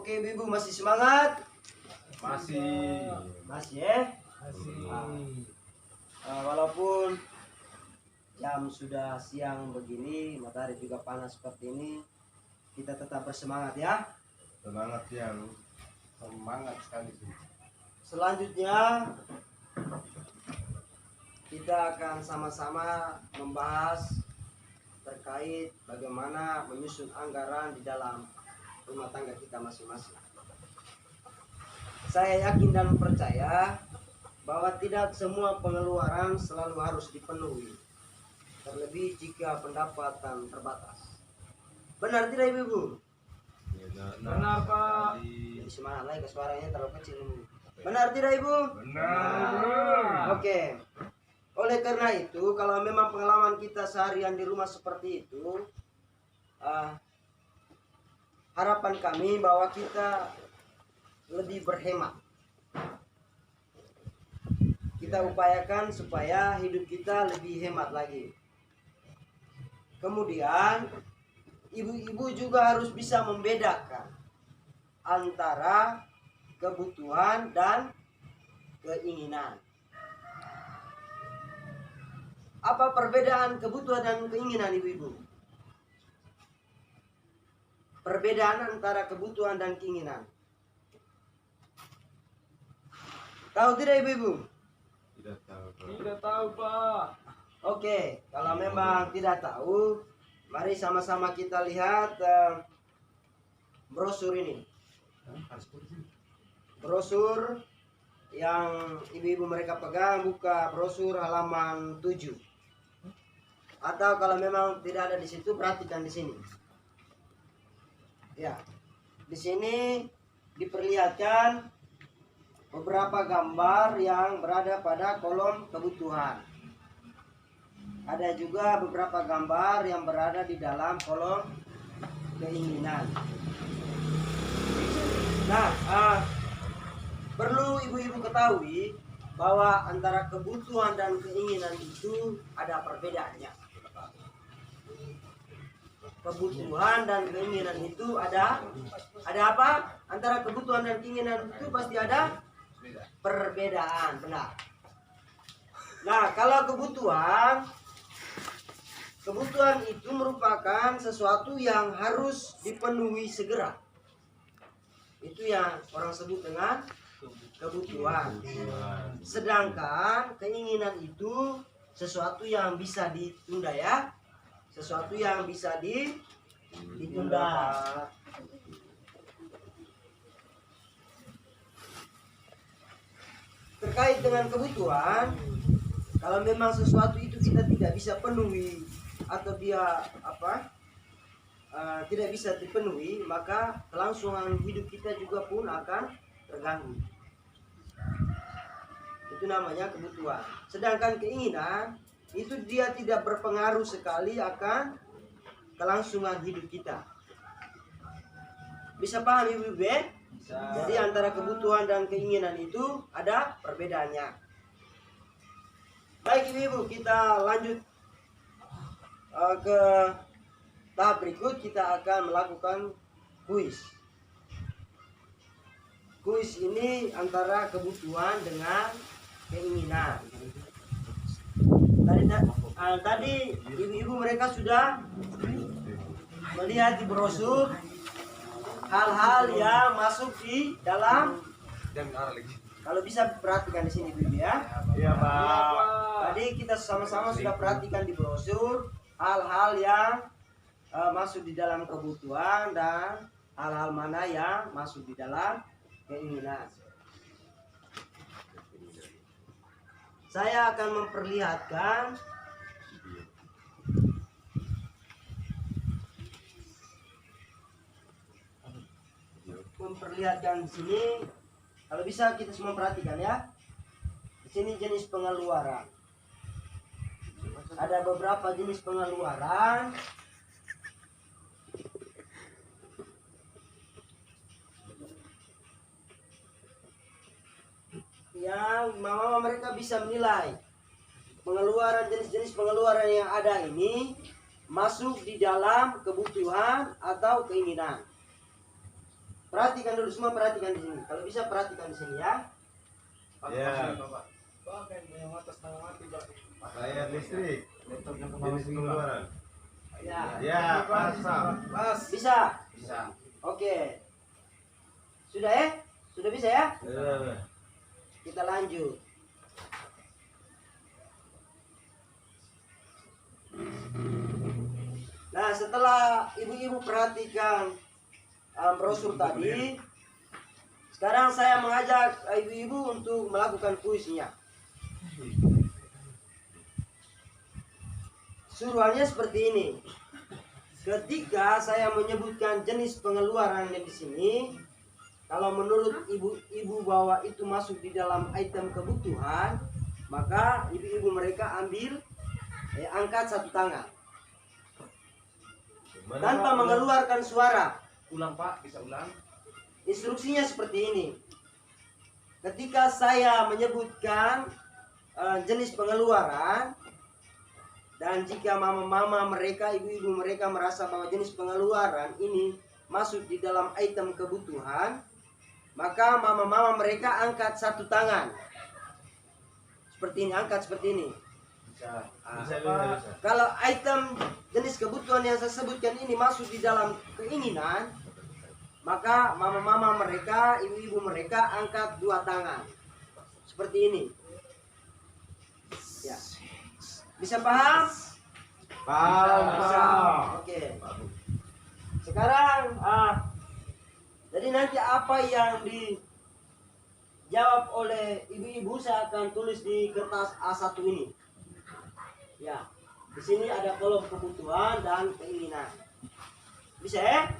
Oke, Ibu masih semangat? Masih. Masih ya? Masih. Walaupun jam sudah siang begini, matahari juga panas seperti ini, kita tetap bersemangat ya. Semangat yang semangat sekali. Selanjutnya kita akan sama-sama membahas terkait bagaimana menyusun anggaran di dalam rumah tangga kita masing-masing. Saya yakin dan percaya bahwa tidak semua pengeluaran selalu harus dipenuhi, terlebih jika pendapatan terbatas. Benar tidak Ibu? Benar, Pak. Jadi semangat lagi, ke suaranya terlalu kecil. Benar tidak Ibu? Benar. Oke. Oleh karena itu, kalau memang pengalaman kita seharian di rumah seperti itu, harapan kami bahwa kita lebih berhemat. Kita upayakan supaya hidup kita lebih hemat lagi. Kemudian ibu-ibu juga harus bisa membedakan antara kebutuhan dan keinginan. Apa perbedaan kebutuhan dan keinginan ibu-ibu? Perbedaan antara kebutuhan dan keinginan. Tahu tidak ibu-ibu? Tidak tahu, Pak. Tidak tahu, Pak. Oke, kalau memang tidak tahu, mari sama-sama kita lihat brosur ini. Brosur yang ibu-ibu mereka pegang, buka brosur halaman 7. Atau kalau memang tidak ada di situ, perhatikan di sini. Ya, di sini diperlihatkan beberapa gambar yang berada pada kolom kebutuhan. Ada juga beberapa gambar yang berada di dalam kolom keinginan. Nah, perlu ibu-ibu ketahui bahwa antara kebutuhan dan keinginan itu ada perbedaannya. Kebutuhan dan keinginan itu ada apa? Antara kebutuhan dan keinginan itu pasti ada perbedaan, benar. Nah, kalau kebutuhan itu merupakan sesuatu yang harus dipenuhi segera. Itu yang orang sebut dengan kebutuhan. Sedangkan keinginan itu sesuatu yang bisa ditunda ya. Sesuatu yang bisa ditunda. Terkait dengan kebutuhan, kalau memang sesuatu itu kita tidak bisa penuhi atau dia tidak bisa dipenuhi, maka kelangsungan hidup kita juga pun akan terganggu. Itu namanya kebutuhan. Sedangkan keinginan itu dia tidak berpengaruh sekali akan kelangsungan hidup kita. Bisa paham ibu-ibu? Jadi antara kebutuhan dan keinginan itu ada perbedaannya. Baik ibu-ibu, kita lanjut ke tahap berikut. Kita akan melakukan kuis. Kuis ini antara kebutuhan dengan keinginan. Tadi ibu-ibu mereka sudah melihat di brosur hal-hal yang masuk di dalam. Kalau bisa perhatikan di sini ibu ya. Iya, Pak. Tadi kita sama-sama sudah perhatikan di brosur hal-hal yang masuk di dalam kebutuhan dan hal-hal mana yang masuk di dalam keinginan. Saya akan memperlihatkan di sini. Kalau bisa kita semua perhatikan ya. Di sini jenis pengeluaran. Ada beberapa jenis pengeluaran. Yang mama mereka bisa menilai pengeluaran, jenis-jenis pengeluaran yang ada ini masuk di dalam kebutuhan atau keinginan. Perhatikan dulu, semua perhatikan di sini. Kalau bisa perhatikan di sini ya. Ya. Bayar listrik. Jenis pengeluaran. Ya. Ya, pasang. Bisa. Bisa. Oke. Sudah ya? Sudah bisa ya? Ya. Kita lanjut. Nah, setelah ibu-ibu perhatikan brosur tadi, sekarang saya mengajak ibu-ibu untuk melakukan kuisnya. Suruhannya seperti ini. Ketika saya menyebutkan jenis pengeluaran yang di sini, kalau menurut ibu-ibu bahwa itu masuk di dalam item kebutuhan, maka ibu-ibu mereka ambil angkat satu tangan tanpa mengeluarkan suara. Ulang Pak, bisa ulang. Instruksinya seperti ini. Ketika saya menyebutkan jenis pengeluaran, dan jika mama-mama mereka, ibu-ibu mereka merasa bahwa jenis pengeluaran ini masuk di dalam item kebutuhan, maka mama-mama mereka angkat satu tangan. Seperti ini, angkat seperti ini. Bisa. Bisa juga bisa. Kalau item jenis kebutuhan yang saya sebutkan ini masuk di dalam keinginan, maka mama-mama mereka, ibu-ibu mereka angkat dua tangan. Seperti ini. Ya. Bisa paham? Bisa. Oke. Sekarang jadi nanti apa yang dijawab oleh ibu-ibu saya akan tulis di kertas A1 ini. Ya. Di sini ada kolom kebutuhan dan keinginan. Bisa ya?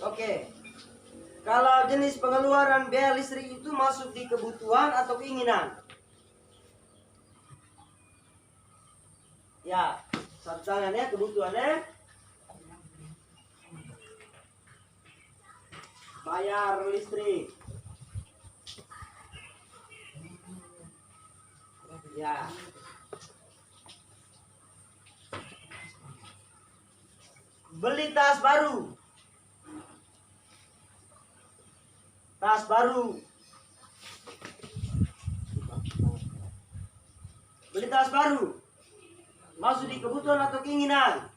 Oke. Kalau jenis pengeluaran biaya listrik itu masuk di kebutuhan atau keinginan? Ya, satu tangan ya, kebutuhannya. Bayar listrik. Ya. Beli tas baru. Tas baru. Beli tas baru. Masuk di kebutuhan atau keinginan?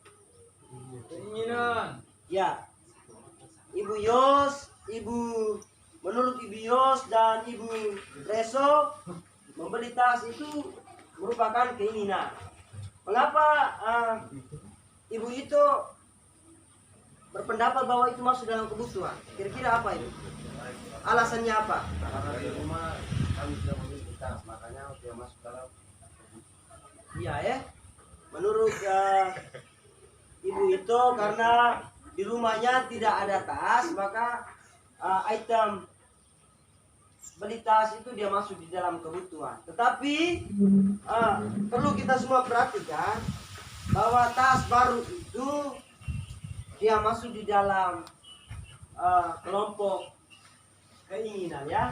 Keinginan. Ya. Ibu Yos, menurut Ibu Yos dan Ibu Reso, membeli tas itu merupakan keinginan. Mengapa Ibu itu berpendapat bahwa itu masuk dalam kebutuhan? Kira-kira apa itu? Alasannya apa? Karena di rumah kami sudah memiliki tas, makanya dia masuk dalam. Iya ya. Menurut Ibu itu karena di rumahnya tidak ada tas, maka item beli tas itu dia masuk di dalam kebutuhan. Tetapi perlu kita semua perhatikan bahwa tas baru itu dia masuk di dalam kelompok keinginan ya.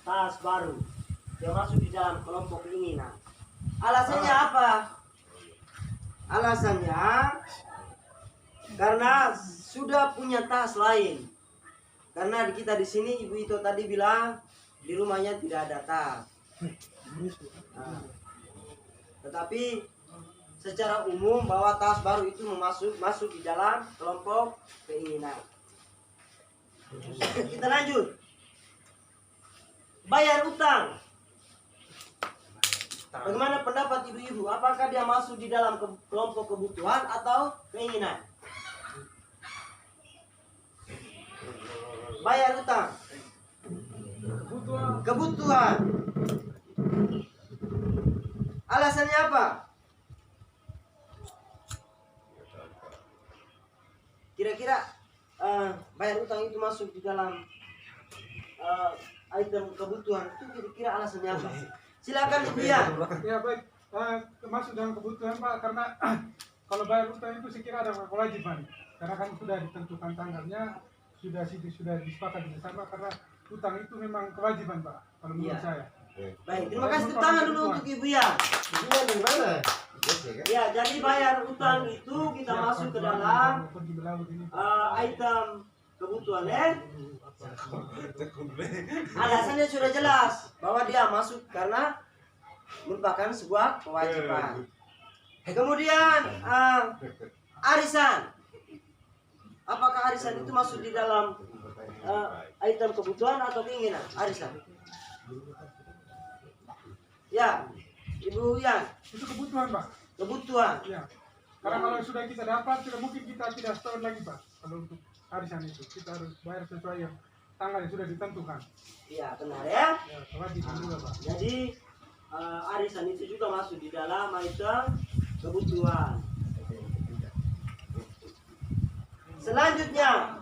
Tas baru dia masuk di dalam kelompok keinginan. Alasannya apa? Alasannya karena sudah punya tas lain. Karena kita di sini Ibu itu tadi bilang di rumahnya tidak ada tas. Tetapi secara umum bahwa tas baru itu masuk di dalam kelompok keinginan. Kita lanjut. Bayar utang. Bagaimana pendapat ibu-ibu? Apakah dia masuk di dalam kelompok kebutuhan atau keinginan? Bayar utang. Kebutuhan. Alasannya apa? Kira-kira bayar utang itu masuk di dalam item kebutuhan itu kira-kira alasannya apa? Silakan Ibu ya. Ya baik, termasuk dalam kebutuhan Pak, karena kalau bayar utang itu saya kira ada kewajiban, karena kan sudah ditentukan tanggalnya, sudah disepakati bersama, karena utang itu memang kewajiban Pak, kalau menurut saya. Baik, terima kasih tepuk tangan dulu untuk Ibu ya. Ini dari mana? Yes, ya Ya, jadi bayar utang itu kita masuk ke dalam item kebutuhan, Alasannya sudah jelas bahwa dia masuk karena merupakan sebuah kewajiban. Kemudian arisan. Apakah arisan itu masuk di dalam item kebutuhan atau keinginan? Arisan. Ya, Ibu Yan. Itu kebutuhan, Pak. Kebutuhan. Ya. Karena kalau sudah kita dapat, tidak mungkin kita tidak store lagi, Pak. Kalau untuk arisan itu, kita harus bayar sesuai yang tanggal yang sudah ditentukan. Iya, benar ya. Ya, wajib juga, Pak. Jadi arisan itu juga masuk di dalam item kebutuhan. Selanjutnya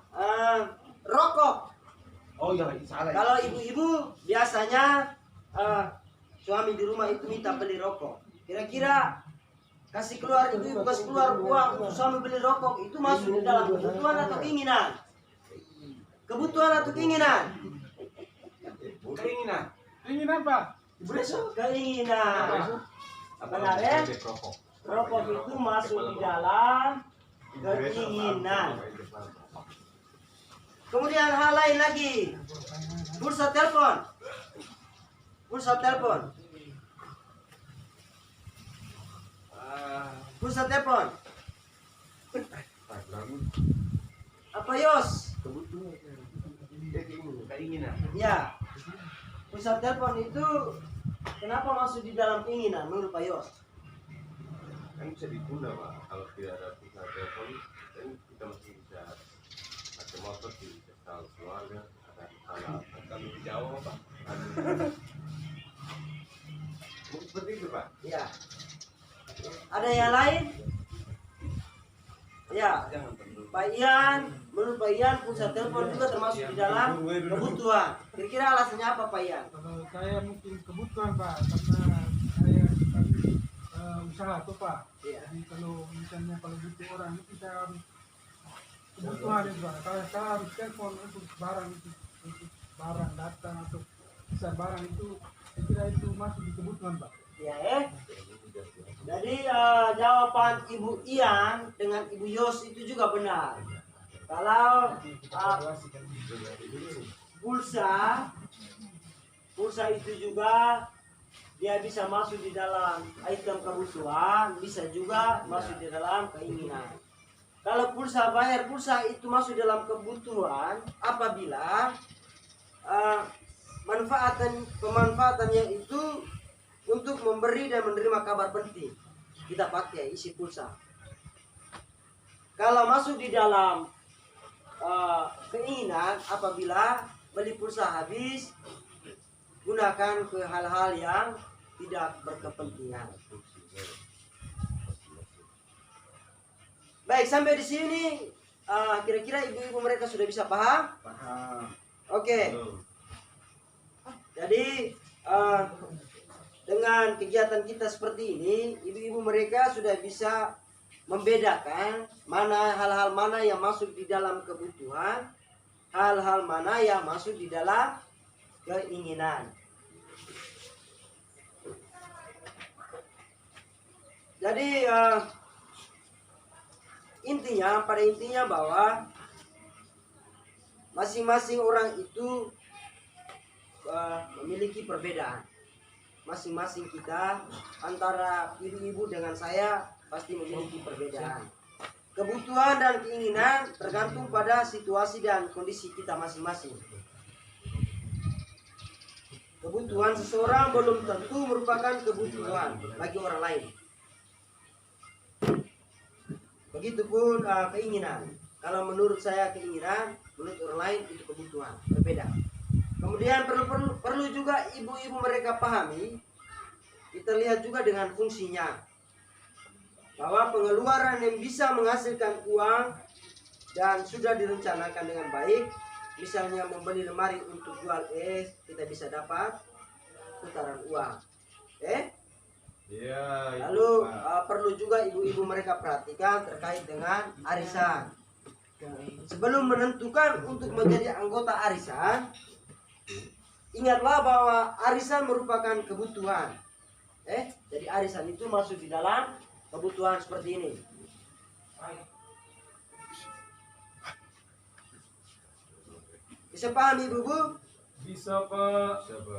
rokok. Oh iya, salah. Kalau ibu-ibu biasanya suami di rumah itu minta beli rokok. Kira-kira kasih keluar ibu kasih keluar uang untuk suami beli rokok itu masuk di dalam kebutuhan atau keinginan? Kebutuhan atau keinginan? Keinginan. Keinginan, Pak. Keinginan. Benar ya? Rokok itu masuk di dalam keinginan. Kemudian hal lain lagi, pulsa telepon. Pulsa telepon. Pulsa telepon. Apa Yos? Keinginan. Ya. Pulsa telepon itu kenapa masuk di dalam keinginan menurut Pak Yos? Kan bisa ditunda Pak, kalau tidak ada pulsa telepon kan kita masih bisa pakai motor, bisa tahu keluarga, ada anak kami di Jawa Pak. Mungkin seperti itu Pak. Ya. Ada yang lain? Ya. Jangan perlu. Pak Ian, menurut Pak Ian pulsa telepon juga termasuk di dalam kebutuhan. Kira-kira alasannya apa Pak Ian? Kalau saya mungkin kebutuhan, Pak, karena saya kami usaha tuh, Pak. Iya. Jadi kalau misalnya kalau butuh orang itu saya harus kebutuhan itu, Pak. Kalau saya harus telepon untuk barang itu, untuk barang datang atau bisa barang itu, saya kira itu masuk di kebutuhan, Pak. Ya, Jadi jawaban Ibu Ian dengan Ibu Yos itu juga benar. Kalau pulsa itu juga dia bisa masuk di dalam item kebutuhan, bisa juga masuk di dalam keinginan. Kalau bayar pulsa itu masuk dalam kebutuhan apabila pemanfaatannya itu untuk memberi dan menerima kabar penting. Kita pakai isi pulsa. Kalau masuk di dalam keinginan apabila beli pulsa habis, gunakan ke hal-hal yang tidak berkepentingan. Baik, sampai di sini kira-kira ibu-ibu mereka sudah bisa paham? Paham. Oke. Jadi dengan kegiatan kita seperti ini, ibu-ibu mereka sudah bisa membedakan hal-hal mana yang masuk di dalam kebutuhan, hal-hal mana yang masuk di dalam keinginan. Jadi pada intinya bahwa masing-masing orang itu memiliki perbedaan. Masing-masing kita antara ibu-ibu dengan saya pasti memiliki perbedaan. Kebutuhan dan keinginan tergantung pada situasi dan kondisi kita masing-masing. Kebutuhan seseorang belum tentu merupakan kebutuhan bagi orang lain. Begitupun keinginan. Kalau menurut saya keinginan, menurut orang lain itu kebutuhan, berbeda. Kemudian perlu juga ibu-ibu mereka pahami, kita lihat juga dengan fungsinya, bahwa pengeluaran yang bisa menghasilkan uang dan sudah direncanakan dengan baik, misalnya membeli lemari untuk jual es, kita bisa dapat putaran uang. Iya. Lalu perlu juga ibu-ibu mereka perhatikan terkait dengan arisan. Sebelum menentukan untuk menjadi anggota arisan, ingatlah bahwa arisan merupakan kebutuhan. Jadi arisan itu masuk di dalam kebutuhan seperti ini. Bisa paham Ibu-Bu? Bisa Pak. Siapa?